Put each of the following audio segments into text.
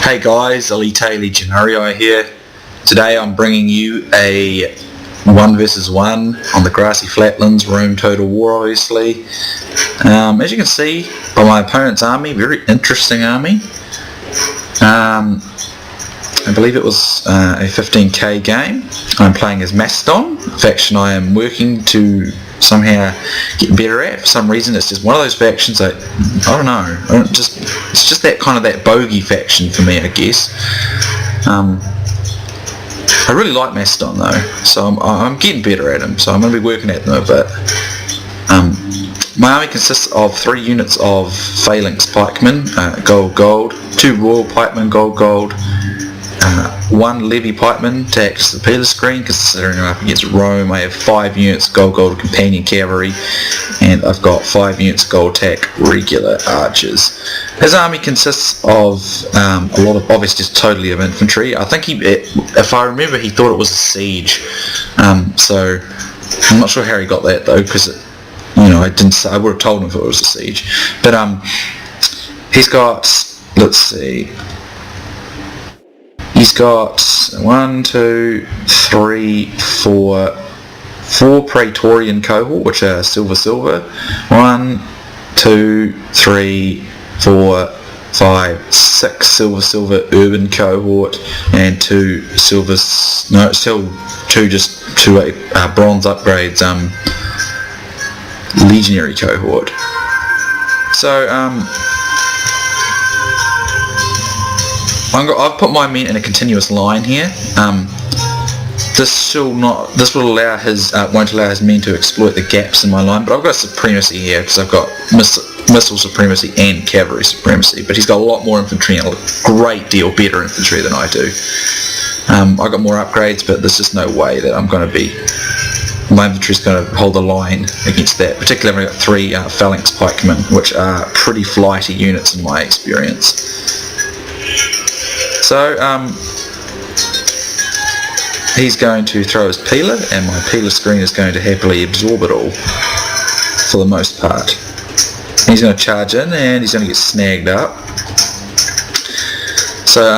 Hey guys, Elite Legionarii here. Today I'm bringing you a 1 versus 1 on the grassy flatlands, Rome Total War obviously. As you can see by my opponent's army, very interesting army. I believe it was a 15k game. I'm playing as Macedon, a faction I am working to somehow get better at. For some reason it's just one of those factions that, I don't know, it's just that kind of that bogey faction for me, I guess. I really like Macedon though, so I'm getting better at him, so I'm going to be working at them a bit. My army consists of 3 units of phalanx pikemen, gold, 2 royal pikemen, gold, 1 levy pikeman to act as the pillar screen. Considering I'm up against Rome, I have 5 units gold companion cavalry, and I've got 5 units gold tack regular archers. His army consists of a lot of, obviously just totally of infantry. I think if I remember, he thought it was a siege, so I'm not sure how he got that though, because I would have told him if it was a siege. But he's got, let's see, he's got 1, 2, 3, 4 Praetorian cohort, which are silver. 1, 2, 3, 4, 5, 6 silver urban cohort, and 2 bronze upgrades legionary cohort. So I've put my men in a continuous line here. This will allow won't allow his men to exploit the gaps in my line, but I've got supremacy here because I've got missile supremacy and cavalry supremacy, but he's got a lot more infantry and a great deal better infantry than I do. I've got more upgrades, but there's just no way that my infantry's going to hold the line against that. Particularly I've got 3 phalanx pikemen, which are pretty flighty units in my experience. So he's going to throw his peeler, and my peeler screen is going to happily absorb it all for the most part. He's going to charge in and he's going to get snagged up. So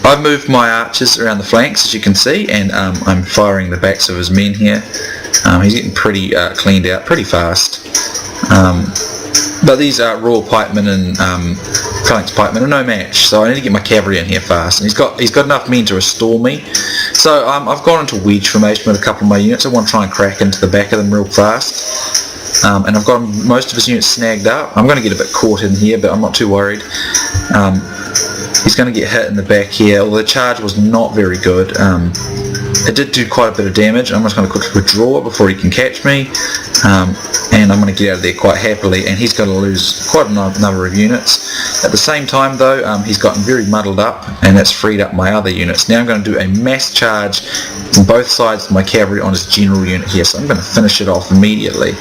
I've moved my archers around the flanks, as you can see, and I'm firing the backs of his men here. He's getting pretty cleaned out pretty fast. But these royal pikemen and phalanx pikemen are no match, so I need to get my cavalry in here fast. And he's got enough men to restore me. So I've gone into wedge formation with a couple of my units. I want to try and crack into the back of them real fast. And I've got most of his units snagged up. I'm going to get a bit caught in here, but I'm not too worried. He's going to get hit in the back here, although the charge was not very good. It did do quite a bit of damage. I'm just going to quickly withdraw before he can catch me, and I'm going to get out of there quite happily, and he's going to lose quite a number of units. At the same time though, he's gotten very muddled up, and that's freed up my other units. Now I'm going to do a mass charge from both sides of my cavalry on his general unit here, so I'm going to finish it off immediately.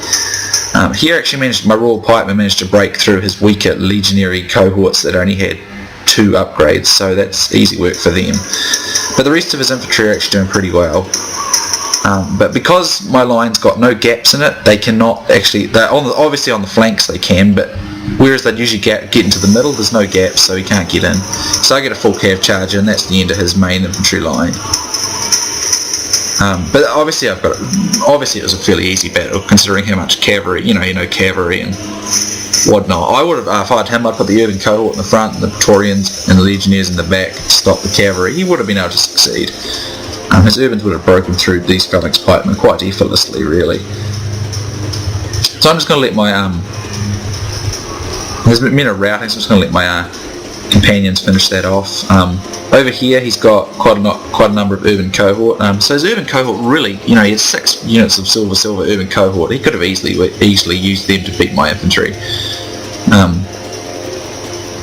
Here actually my royal pikeman managed to break through his weaker legionary cohorts that only had 2 upgrades, so that's easy work for them. But the rest of his infantry are actually doing pretty well. But because my line's got no gaps in it, they cannot actually, obviously on the flanks they can, but whereas they'd usually get into the middle, there's no gaps, so he can't get in. So I get a full cav charge, and that's the end of his main infantry line. But obviously it was a fairly easy battle considering how much cavalry, cavalry and whatnot. I would have, if I had him, I'd put the urban cohort in the front, and the Praetorians and the legionnaires in the back to stop the cavalry. He would have been able to succeed. His urbans would have broken through these phalanx pikemen quite effortlessly, really. So I'm just going to let my his men are routing, so I'm just going to let my companions finish that off. Over here he's got quite a number of urban cohort. So his urban cohort really, he had 6 units of silver urban cohort. He could have easily used them to beat my infantry.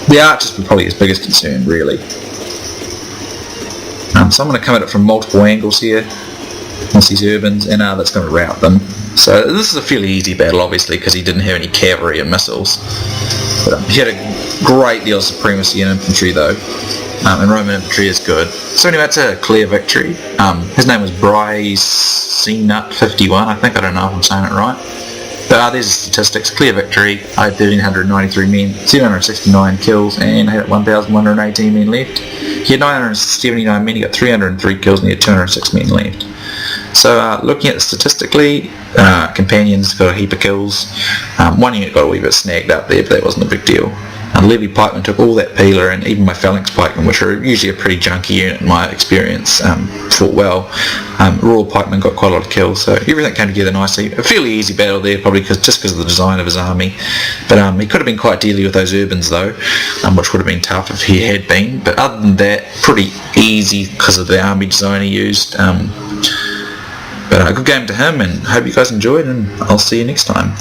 The archers were probably his biggest concern, really. So I'm going to come at it from multiple angles here once these urbans, and that's going to rout them. So this is a fairly easy battle, obviously, because he didn't have any cavalry and missiles. But he had a great deal of supremacy in infantry though, and Roman infantry is good. So anyway, that's a clear victory. His name was Bryce Nut 51, I think. I don't know if I'm saying it right. But there's the statistics. Clear victory. I had 1,393 men, 769 kills, and I had 1,118 men left. He had 979 men, he got 303 kills, and he had 206 men left. So looking at it statistically, Companions got a heap of kills. One unit got a wee bit snagged up there, but that wasn't a big deal. Levy Pikemen took all that peeler, and even my Phalanx Pikemen, which are usually a pretty junky unit in my experience, fought well. Royal Pikemen got quite a lot of kills, so everything came together nicely. A fairly easy battle there, probably just because of the design of his army. But he could have been quite deadly with those Urbans though, which would have been tough if he had been. But other than that, pretty easy because of the army design he used. But a good game to him, and hope you guys enjoyed, and I'll see you next time.